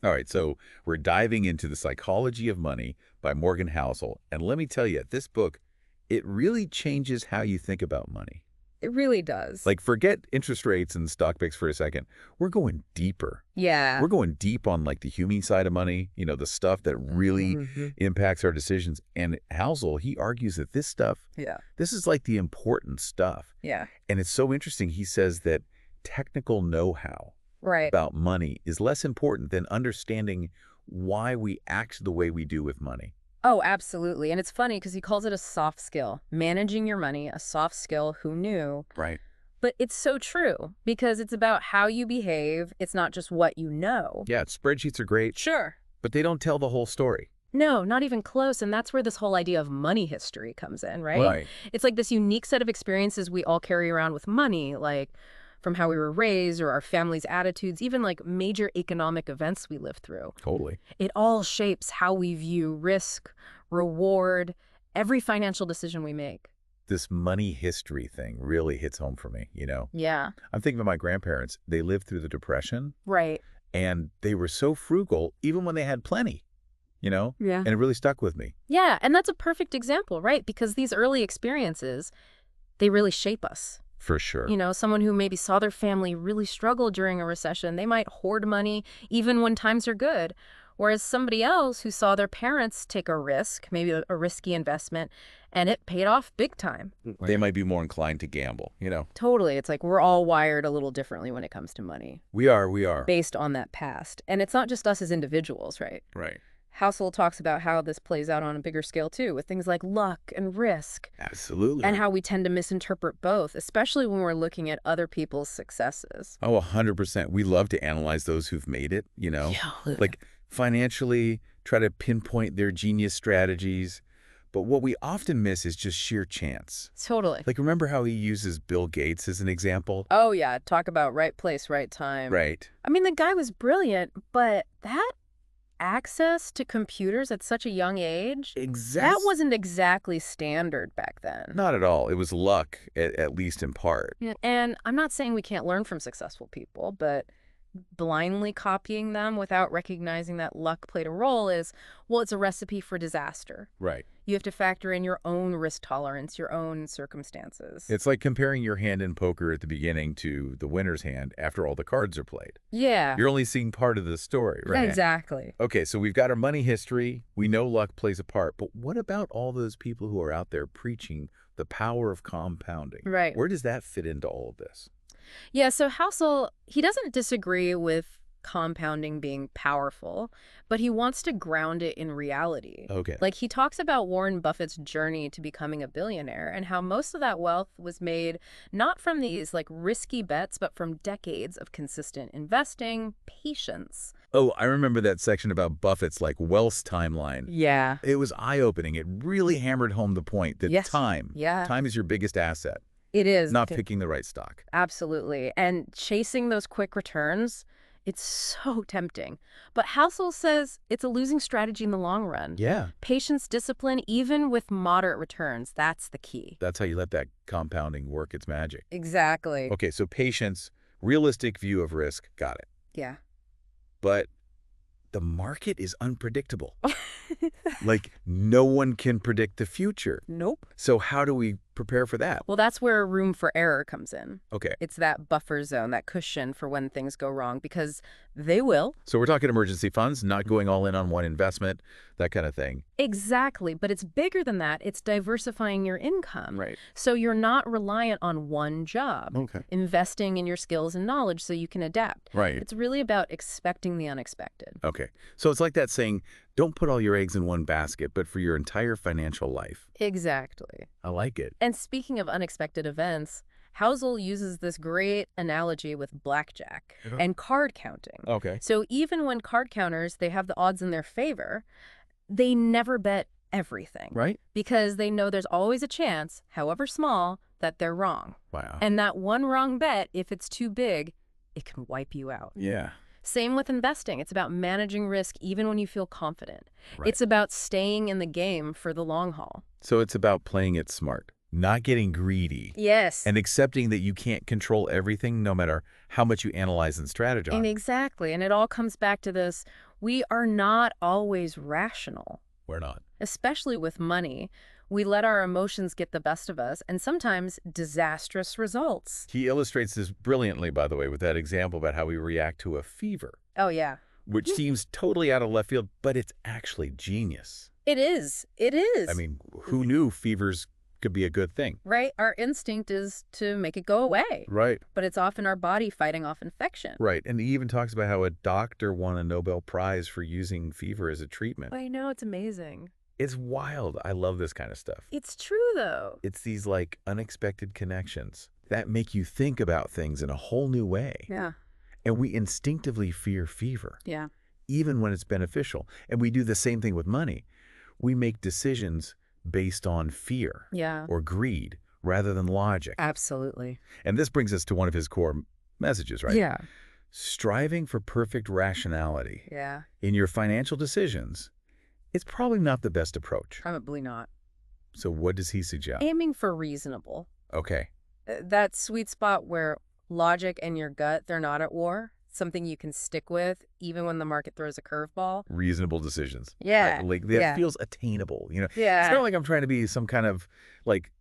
All right, so we're diving into The Psychology of Money by Morgan Housel. And let me tell you, this book, it really changes how you think about money. It really does. Like, forget interest rates and stock picks for a second. We're going deeper. Yeah. We're going deep on, like, the human side of money, the stuff that really Mhm. impacts our decisions. And Housel, he argues that this stuff, Yeah. this is like the important stuff. Yeah. And it's so interesting. He says that technical know-how Right. about money is less important than understanding why we act the way we do with money. Oh, absolutely. And it's funny because he calls it a soft skill. Managing your money, a soft skill, who knew? Right. But it's so true because it's about how you behave. It's not just what you know. Yeah, spreadsheets are great, Sure. but they don't tell the whole story. No, not even close. And that's where this whole idea of money history comes in, right? Right. It's like this unique set of experiences we all carry around with money, like from how we were raised or our family's attitudes, even like major economic events we live through. Totally. It all shapes how we view risk, reward, every financial decision we make. This money history thing really hits home for me. Yeah. I'm thinking of my grandparents. They lived through the Depression, Right. and they were so frugal even when they had plenty. Yeah. And it really stuck with me. Yeah, and that's a perfect example, right? Because these early experiences, they really shape us. For sure. Someone who maybe saw their family really struggle during a recession, they might hoard money even when times are good. Whereas somebody else who saw their parents take a risk, maybe a risky investment, and it paid off big time. They might be more inclined to gamble. Totally. It's like we're all wired a little differently when it comes to money We are. based on that past. And it's not just us as individuals, right? Right. Housel talks about how this plays out on a bigger scale, too, with things like luck and risk, Absolutely. and how we tend to misinterpret both, especially when we're looking at other people's successes. Oh, 100%. We love to analyze those who've made it. Like financially, try to pinpoint their genius strategies. But what we often miss is just sheer chance. Totally. Like, remember how he uses Bill Gates as an example? Oh, yeah. Talk about right place, right time. Right. I mean, the guy was brilliant, but that access to computers at such a young age, Exactly. that wasn't exactly standard back then. Not at all. It was luck, at least in part. Yeah, and I'm not saying we can't learn from successful people, but blindly copying them without recognizing that luck played a role is, well, it's a recipe for disaster. Right. You have to factor in your own risk tolerance, your own circumstances. It's like comparing your hand in poker at the beginning to the winner's hand after all the cards are played. Yeah. You're only seeing part of the story, right? Exactly. Okay, so we've got our money history. We know luck plays a part. But what about all those people who are out there preaching the power of compounding? Right. Where does that fit into all of this? Yeah, so Housel, he doesn't disagree with compounding being powerful, but he wants to ground it in reality. Okay. Like, he talks about Warren Buffett's journey to becoming a billionaire and how most of that wealth was made not from these like risky bets, but from decades of consistent investing, patience. Oh, I remember that section about Buffett's wealth timeline. Yeah. It was eye-opening. It really hammered home the point that Yes. time is your biggest asset, It is. not picking the right stock. Absolutely. And chasing those quick returns, it's so tempting. But Housel says it's a losing strategy in the long run. Yeah. Patience, discipline, even with moderate returns, that's the key. That's how you let that compounding work its magic. Exactly. Okay, so patience, realistic view of risk, got it. Yeah. But the market is unpredictable. No one can predict the future. Nope. So how do we prepare for that? Well, that's where room for error comes in. Okay. It's that buffer zone, that cushion for when things go wrong, because they will. So we're talking emergency funds, not going all in on one investment, that kind of thing. Exactly. But it's bigger than that. It's diversifying your income. Right. So you're not reliant on one job. Okay. Investing in your skills and knowledge so you can adapt. Right. It's really about expecting the unexpected. Okay. So it's like that saying, don't put all your eggs in one basket, but for your entire financial life. Exactly. I like it. And speaking of unexpected events, Housel uses this great analogy with blackjack and card counting. Okay. So even when card counters, they have the odds in their favor, they never bet everything. Right? Because they know there's always a chance, however small, that they're wrong. Wow. And that one wrong bet, if it's too big, it can wipe you out. Yeah. Same with investing. It's about managing risk even when you feel confident. Right. It's about staying in the game for the long haul. So it's about playing it smart, not getting greedy. Yes. And accepting that you can't control everything no matter how much you analyze and strategize. And exactly. And it all comes back to this, We are not always rational, We're not. especially with money. We let our emotions get the best of us, and sometimes disastrous results. He illustrates this brilliantly, by the way, with that example about how we react to a fever, Oh, yeah. which seems totally out of left field, but it's actually genius. It is. It is. I mean, who knew fevers could be a good thing? Right? Our instinct is to make it go away. Right. But it's often our body fighting off infection. Right. And he even talks about how a doctor won a Nobel Prize for using fever as a treatment. I know, it's amazing. It's wild. I love this kind of stuff. It's true, though. It's these like unexpected connections that make you think about things in a whole new way. Yeah. And we instinctively fear fever, Yeah. even when it's beneficial. And we do the same thing with money. We make decisions based on fear Yeah. or greed rather than logic. Absolutely. And this brings us to one of his core messages, right? Yeah. Striving for perfect rationality Yeah. in your financial decisions, it's probably not the best approach. Probably not. So what does he suggest? Aiming for reasonable. Okay. That sweet spot where logic and your gut, they're not at war. Something you can stick with even when the market throws a curveball. Reasonable decisions. Yeah. Right? Like that Yeah. feels attainable. You know, Yeah. it's not like I'm trying to be some kind of like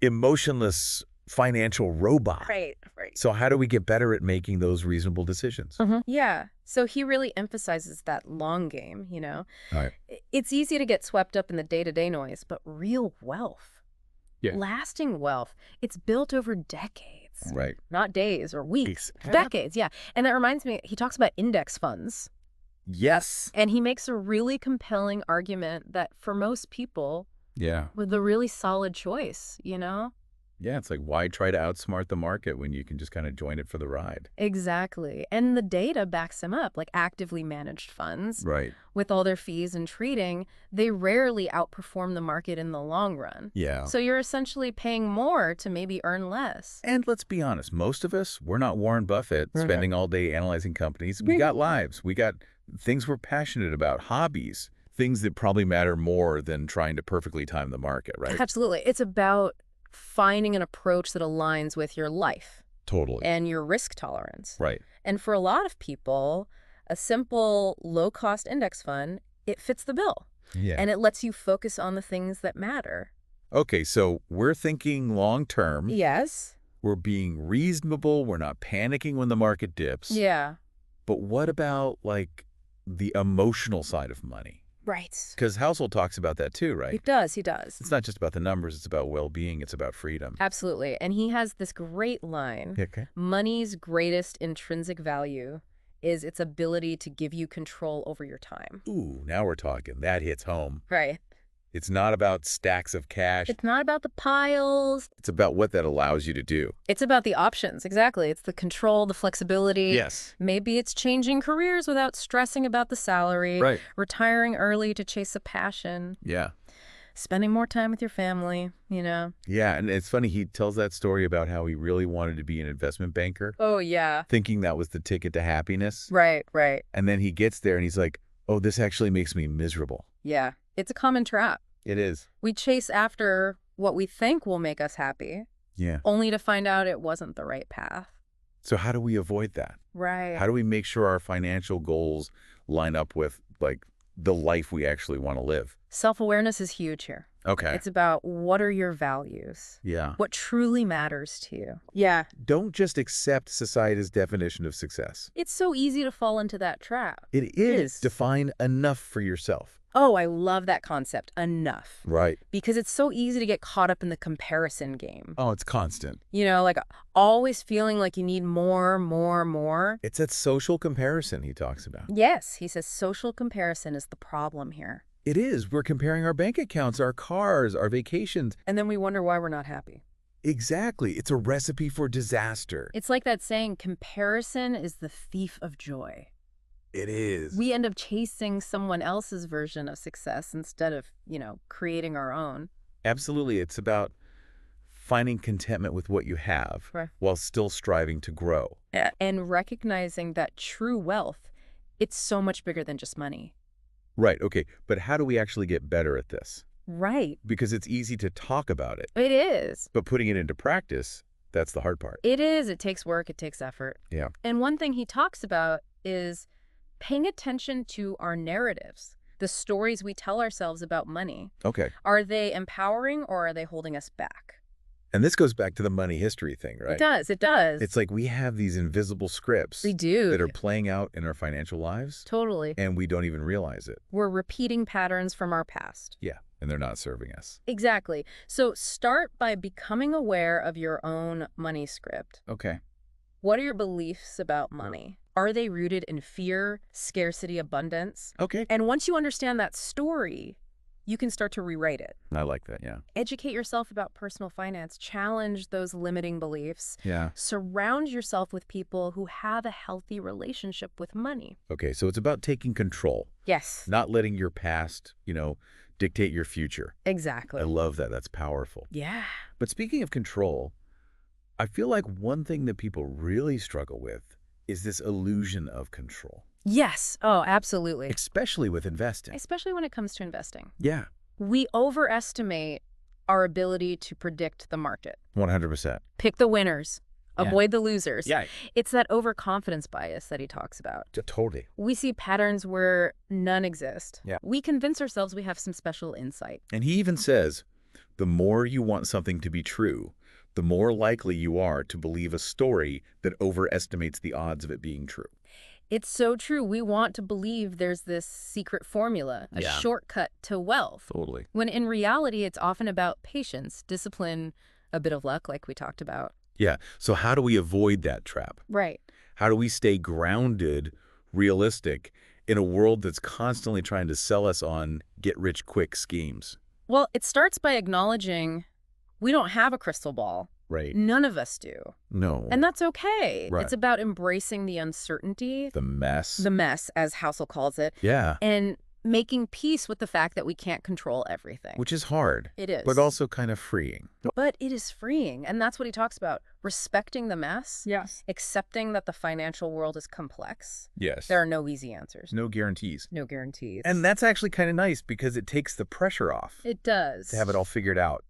emotionless financial robot. Right. Right. So how do we get better at making those reasonable decisions? Yeah. So he really emphasizes that long game, you know. All right. It's easy to get swept up in the day-to-day noise, but real wealth, lasting wealth, it's built over decades, Right. not days or weeks, decades. Yeah. And that reminds me, he talks about index funds. Yes. And he makes a really compelling argument that for most people, Yeah. with a really solid choice, you know? Yeah. It's like, why try to outsmart the market when you can just kind of join it for the ride? Exactly. And the data backs him up, like actively managed funds. Right. With all their fees and trading, they rarely outperform the market in the long run. Yeah. So you're essentially paying more to maybe earn less. And let's be honest, most of us, we're not Warren Buffett spending all day analyzing companies. We got lives. We got things we're passionate about, hobbies, things that probably matter more than trying to perfectly time the market, right? Absolutely. It's about finding an approach that aligns with your life Totally. and your risk tolerance. Right. And for a lot of people, a simple low-cost index fund, it fits the bill. Yeah. And it lets you focus on the things that matter. Okay, so we're thinking long term. Yes. We're being reasonable. We're not panicking when the market dips. Yeah. But what about like the emotional side of money? Right. Because Housel talks about that too, right? He does. He does. It's not just about the numbers. It's about well-being. It's about freedom. Absolutely. And he has this great line. Okay. Money's greatest intrinsic value is its ability to give you control over your time. Ooh, now we're talking. That hits home. Right. It's not about stacks of cash. It's not about the piles. It's about what that allows you to do. It's about the options. Exactly. It's the control, the flexibility. Yes. Maybe it's changing careers without stressing about the salary. Right. Retiring early to chase a passion. Yeah. Spending more time with your family, you know. Yeah, and it's funny. He tells that story about how he really wanted to be an investment banker, Oh, yeah. thinking that was the ticket to happiness. Right, right. And then he gets there and he's like, oh, this actually makes me miserable. Yeah. It's a common trap. It is. We chase after what we think will make us happy, Yeah. only to find out it wasn't the right path. So how do we avoid that? Right. How do we make sure our financial goals line up with like the life we actually want to live? Self-awareness is huge here. Okay. It's about what are your values? Yeah. What truly matters to you? Yeah. Don't just accept society's definition of success. It's so easy to fall into that trap. It is. Define enough for yourself. Oh, I love that concept, enough. Right. Because it's so easy to get caught up in the comparison game. Oh, it's constant. You know, like always feeling like you need more, more, more. It's that social comparison he talks about. Yes, he says social comparison is the problem here. It is. We're comparing our bank accounts, our cars, our vacations. And then we wonder why we're not happy. Exactly. It's a recipe for disaster. It's like that saying, comparison is the thief of joy. It is. We end up chasing someone else's version of success instead of, you know, creating our own. Absolutely. It's about finding contentment with what you have while still striving to grow. And recognizing that true wealth, it's so much bigger than just money. Right. Okay. But how do we actually get better at this? Right. Because it's easy to talk about it. It is. But putting it into practice, that's the hard part. It is. It takes work. It takes effort. Yeah. And one thing he talks about is Paying attention to our narratives, the stories we tell ourselves about money. Okay. Are they empowering or are they holding us back? And this goes back to the money history thing, right? It does. It does. It's like we have these invisible scripts We do. that are playing out in our financial lives, Totally. and we don't even realize it. We're repeating patterns from our past. Yeah, and they're not serving us. Exactly. So start by becoming aware of your own money script. Okay. What are your beliefs about money? Are they rooted in fear, scarcity, abundance? Okay. And once you understand that story, you can start to rewrite it. I like that, yeah. Educate yourself about personal finance. Challenge those limiting beliefs. Yeah. Surround yourself with people who have a healthy relationship with money. Okay, so it's about taking control, Yes. not letting your past, dictate your future. Exactly. I love that. That's powerful. Yeah. But speaking of control, I feel like one thing that people really struggle with is this illusion of control, Yes. Oh, absolutely. especially with investing. Especially when it comes to investing. Yeah, We overestimate our ability to predict the market. 100%. Pick the winners. Yeah. Avoid the losers. Yeah, It's that overconfidence bias that he talks about. totally. We see patterns where none exist. Yeah. We convince ourselves we have some special insight. And he even says, the more you want something to be true, the more likely you are to believe a story that overestimates the odds of it being true. It's so true. We want to believe there's this secret formula, a Yeah. shortcut to wealth, Totally. when in reality, it's often about patience, discipline, a bit of luck, like we talked about. Yeah, so how do we avoid that trap? Right. How do we stay grounded, realistic, in a world that's constantly trying to sell us on get-rich-quick schemes? Well, it starts by acknowledging we don't have a crystal ball. Right. None of us do. No. And that's okay. Right. It's about embracing the uncertainty, The mess. the mess, as Housel calls it, Yeah, and making peace with the fact that we can't control everything. which is hard, It is. but also kind of freeing. But it is freeing. And that's what he talks about. Respecting the mess. Yes. Accepting that the financial world is complex. Yes. There are no easy answers. no guarantees. No guarantees. And that's actually kind of nice because it takes the pressure off it does. to have it all figured out,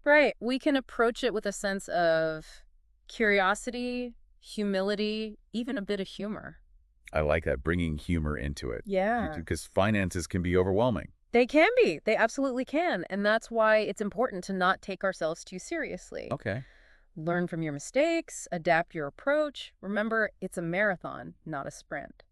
Right. We can approach it with a sense of curiosity, humility, even a bit of humor. I like that, bringing humor into it. Yeah. Because finances can be overwhelming. They can be. They absolutely can. And that's why it's important to not take ourselves too seriously. Okay. Learn from your mistakes, adapt your approach. Remember, it's a marathon, not a sprint.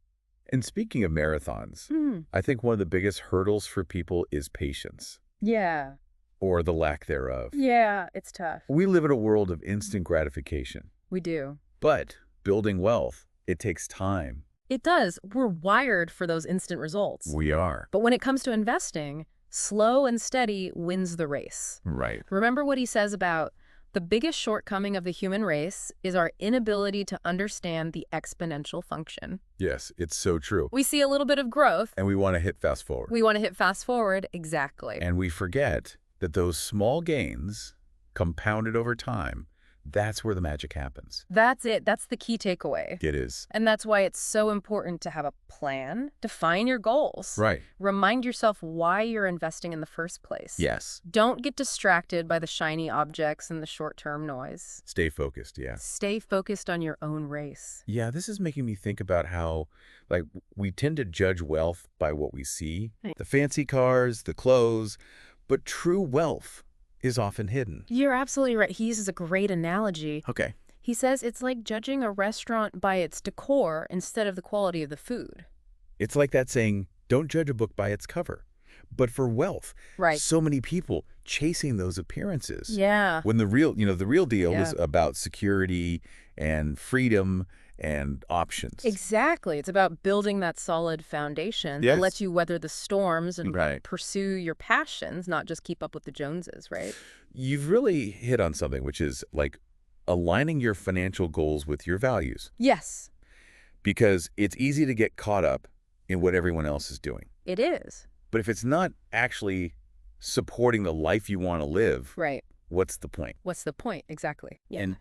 And speaking of marathons, I think one of the biggest hurdles for people is patience, Yeah. or the lack thereof. Yeah, it's tough. We live in a world of instant gratification, We do. but building wealth, it takes time. It does. We're wired for those instant results. We are. But when it comes to investing, slow and steady wins the race. Right. Remember what he says about the biggest shortcoming of the human race is our inability to understand the exponential function. Yes, it's so true. We see a little bit of growth. And we want to hit fast forward. We want to hit fast forward. Exactly. And we forget that those small gains, compounded over time, that's where the magic happens. That's it. That's the key takeaway. It is. And that's why it's so important to have a plan, define your goals. Right. Remind yourself why you're investing in the first place. Yes. Don't get distracted by the shiny objects and the short-term noise. Stay focused, yeah. Stay focused on your own race. Yeah, this is making me think about how, we tend to judge wealth by what we see. Right. The fancy cars, the clothes, but true wealth is often hidden. You're absolutely right. He uses a great analogy. Okay. He says it's like judging a restaurant by its decor instead of the quality of the food. It's like that saying, don't judge a book by its cover. But for wealth, Right. so many people chasing those appearances. Yeah. When the real deal Yeah. is about security and freedom and options. Exactly. It's about building that solid foundation Yes. that lets you weather the storms and Right. pursue your passions, not just keep up with the Joneses, right? You've really hit on something, which is aligning your financial goals with your values. Yes, Because it's easy to get caught up in what everyone else is doing. it is. But if it's not actually supporting the life you want to live, Right. what's the point? What's the point? Exactly. Yeah. And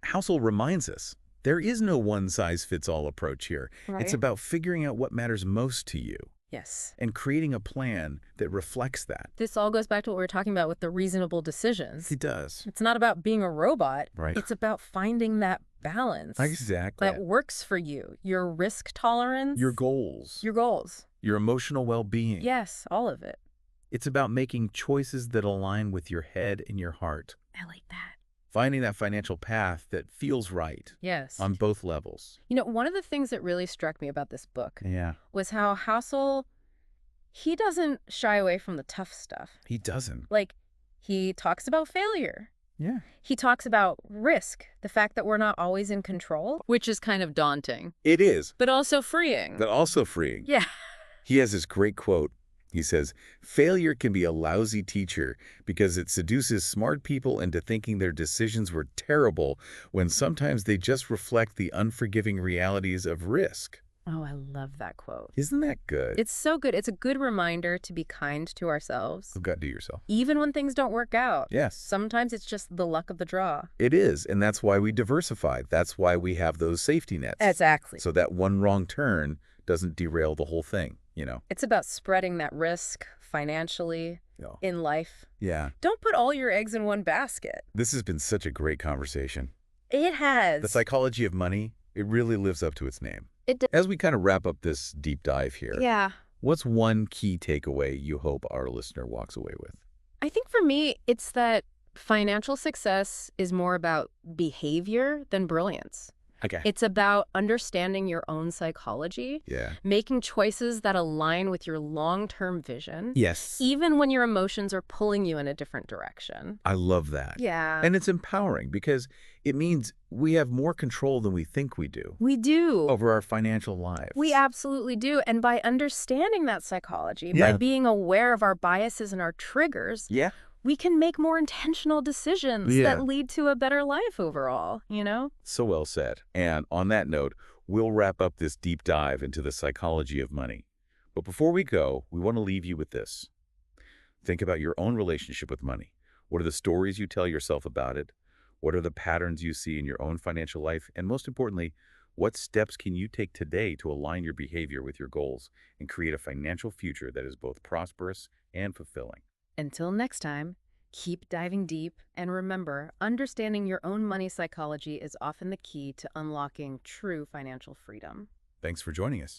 Housel reminds us, there is no one-size-fits-all approach here. Right. It's about figuring out what matters most to you Yes. and creating a plan that reflects that. This all goes back to what we were talking about with the reasonable decisions. It does. It's not about being a robot. Right. It's about finding that balance Exactly. that works for you, your risk tolerance, Your goals, your goals. your emotional well-being. Yes, all of it. It's about making choices that align with your head and your heart. I like that. Finding that financial path that feels right Yes. on both levels. You know, one of the things that really struck me about this book Yeah. was how Housel, he doesn't shy away from the tough stuff. He doesn't. Like, he talks about failure. Yeah. He talks about risk, the fact that we're not always in control, which is kind of daunting, It is, but also freeing. but also freeing. Yeah. He has this great quote. He says, "Failure can be a lousy teacher because it seduces smart people into thinking their decisions were terrible when sometimes they just reflect the unforgiving realities of risk." Oh, I love that quote. Isn't that good? It's so good. It's a good reminder to be kind to ourselves, You've got to do yourself. even when things don't work out. Yes. Sometimes it's just the luck of the draw. It is, and that's why we diversify. That's why we have those safety nets. Exactly. So that one wrong turn doesn't derail the whole thing, you know? It's about spreading that risk financially, Yeah. in life. Yeah. Don't put all your eggs in one basket. This has been such a great conversation. It has. The psychology of money, it really lives up to its name. It does. As we kind of wrap up this deep dive here, Yeah. what's one key takeaway you hope our listener walks away with? I think for me, it's that financial success is more about behavior than brilliance. Okay. It's about understanding your own psychology, Yeah. making choices that align with your long-term vision, Yes. even when your emotions are pulling you in a different direction. I love that. Yeah. And it's empowering because it means we have more control than we think we do We do. over our financial lives. We absolutely do. And by understanding that psychology, Yeah. by being aware of our biases and our triggers, Yeah. we can make more intentional decisions Yeah. that lead to a better life overall, you know? So well said. And on that note, we'll wrap up this deep dive into the psychology of money. But before we go, we want to leave you with this. Think about your own relationship with money. What are the stories you tell yourself about it? What are the patterns you see in your own financial life? And most importantly, what steps can you take today to align your behavior with your goals and create a financial future that is both prosperous and fulfilling? Until next time, keep diving deep, and remember, understanding your own money psychology is often the key to unlocking true financial freedom. Thanks for joining us.